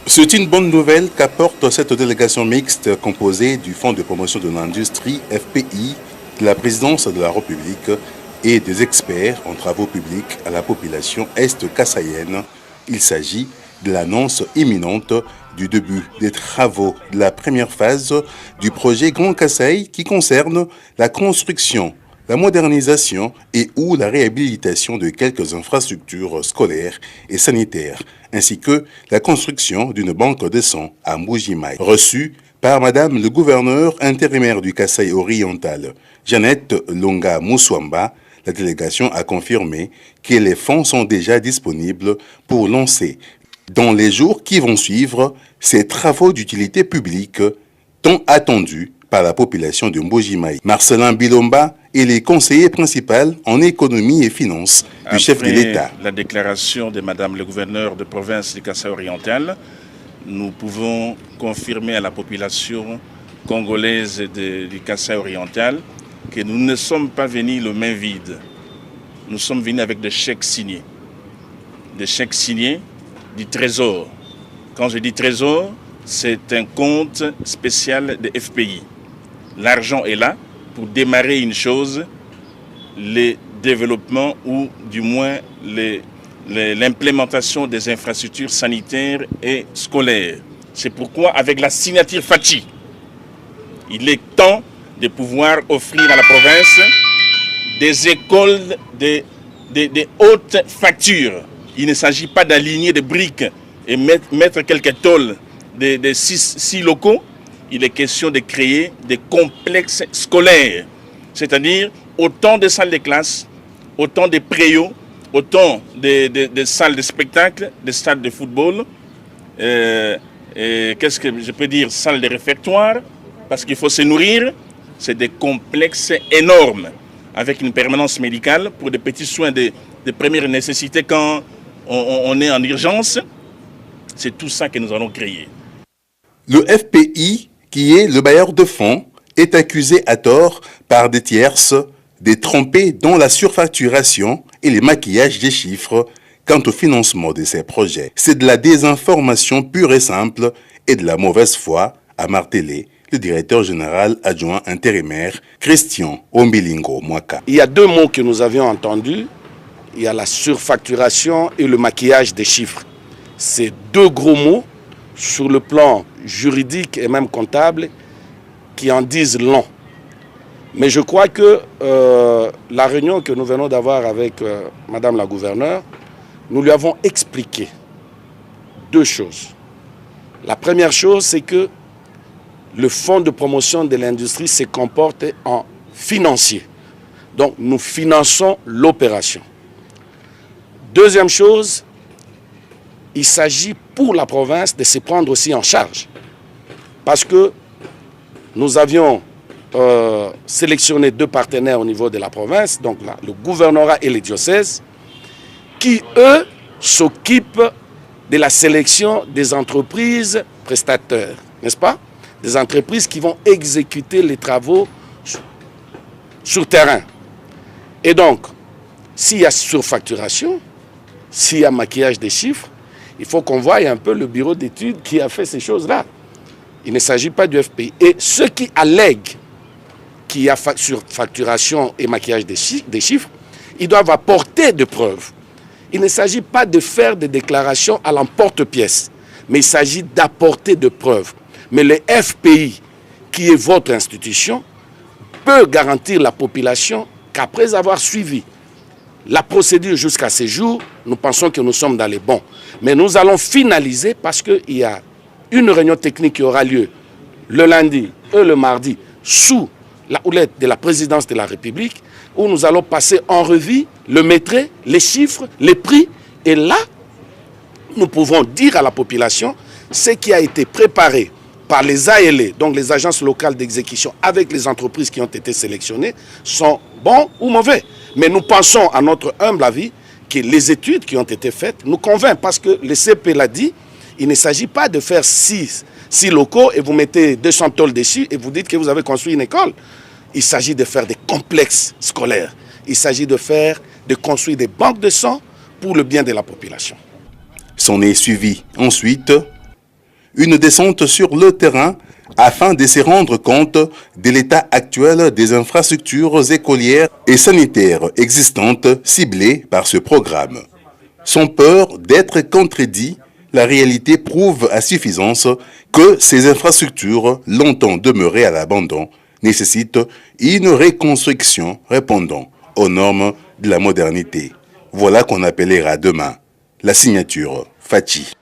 C'est une bonne nouvelle qu'apporte cette délégation mixte composée du Fonds de promotion de l'industrie, FPI, de la présidence de la République et des experts en travaux publics à la population est-kassaïenne. Il s'agit de l'annonce imminente du début des travaux de la première phase du projet Grand Kasaï qui concerne la construction, la modernisation et ou la réhabilitation de quelques infrastructures scolaires et sanitaires, ainsi que la construction d'une banque de sang à Mbuji-Mayi. Reçue par Madame le gouverneur intérimaire du Kasaï oriental, Jeannette Longa Mouswamba, la délégation a confirmé que les fonds sont déjà disponibles pour lancer, dans les jours qui vont suivre, ces travaux d'utilité publique tant attendus par la population de Mbuji-Mayi. Marcelin Bilomba est le conseiller principal en économie et finances du chef de l'État. La déclaration de Madame le gouverneur de province du Kasaï oriental, nous pouvons confirmer à la population congolaise du Kasaï oriental que nous ne sommes pas venus les mains vides. Nous sommes venus avec des chèques signés. Des chèques signés du Trésor. Quand je dis Trésor, c'est un compte spécial de FPI. L'argent est là pour démarrer une chose, le développement ou du moins l'implémentation des infrastructures sanitaires et scolaires. C'est pourquoi avec la signature Fachi, il est temps de pouvoir offrir à la province des écoles de haute facture. Il ne s'agit pas d'aligner des briques et mettre quelques tôles de six locaux. Il est question de créer des complexes scolaires, c'est-à-dire autant de salles de classe, autant de préaux, autant de salles de spectacle, de stades de football, qu'est-ce que je peux dire, salles de réfectoire, parce qu'il faut se nourrir. C'est des complexes énormes, avec une permanence médicale pour des petits soins de première nécessité quand on est en urgence. C'est tout ça que nous allons créer. Le FPI, qui est le bailleur de fonds, est accusé à tort par des tierces de tromper dans la surfacturation et le maquillage des chiffres quant au financement de ces projets. C'est de la désinformation pure et simple et de la mauvaise foi, a martelé le directeur général adjoint intérimaire Christian Ombilingo Mwaka. Il y a deux mots que nous avions entendus. Il y a la surfacturation et le maquillage des chiffres. Ces deux gros mots, sur le plan juridique et même comptable, qui en disent long. Mais je crois que la réunion que nous venons d'avoir avec Madame la gouverneure, nous lui avons expliqué deux choses. La première chose, c'est que le fonds de promotion de l'industrie se comporte en financier. Donc, nous finançons l'opération. Deuxième chose, il s'agit pour la province de se prendre aussi en charge. Parce que nous avions sélectionné deux partenaires au niveau de la province, donc là, le gouvernorat et les diocèses, qui, eux, s'occupent de la sélection des entreprises prestateurs, n'est-ce pas? Des entreprises qui vont exécuter les travaux sur terrain. Et donc, s'il y a surfacturation, s'il y a maquillage des chiffres, il faut qu'on voie un peu le bureau d'études qui a fait ces choses-là. Il ne s'agit pas du FPI. Et ceux qui allèguent qu'il y a surfacturation et maquillage des chiffres, ils doivent apporter des preuves. Il ne s'agit pas de faire des déclarations à l'emporte-pièce, mais il s'agit d'apporter des preuves. Mais le FPI, qui est votre institution, peut garantir la population qu'après avoir suivi la procédure jusqu'à ce jour, nous pensons que nous sommes dans les bons. Mais nous allons finaliser parce qu'il y a une réunion technique qui aura lieu le lundi et le mardi sous la houlette de la présidence de la République, où nous allons passer en revue le maîtrise, les chiffres, les prix. Et là, nous pouvons dire à la population ce qui a été préparé par les ALE, donc les agences locales d'exécution, avec les entreprises qui ont été sélectionnées, sont bons ou mauvais. Mais nous pensons, à notre humble avis, que les études qui ont été faites nous convainquent, parce que le CP l'a dit, il ne s'agit pas de faire six locaux et vous mettez 200 tôles dessus et vous dites que vous avez construit une école. Il s'agit de faire des complexes scolaires. Il s'agit de construire des banques de sang pour le bien de la population. S'en est suivi ensuite une descente sur le terrain afin de se rendre compte de l'état actuel des infrastructures écolières et sanitaires existantes ciblées par ce programme. Sans peur d'être contredit, la réalité prouve à suffisance que ces infrastructures, longtemps demeurées à l'abandon, nécessitent une reconstruction répondant aux normes de la modernité. Voilà qu'on appellera demain la signature Fachi.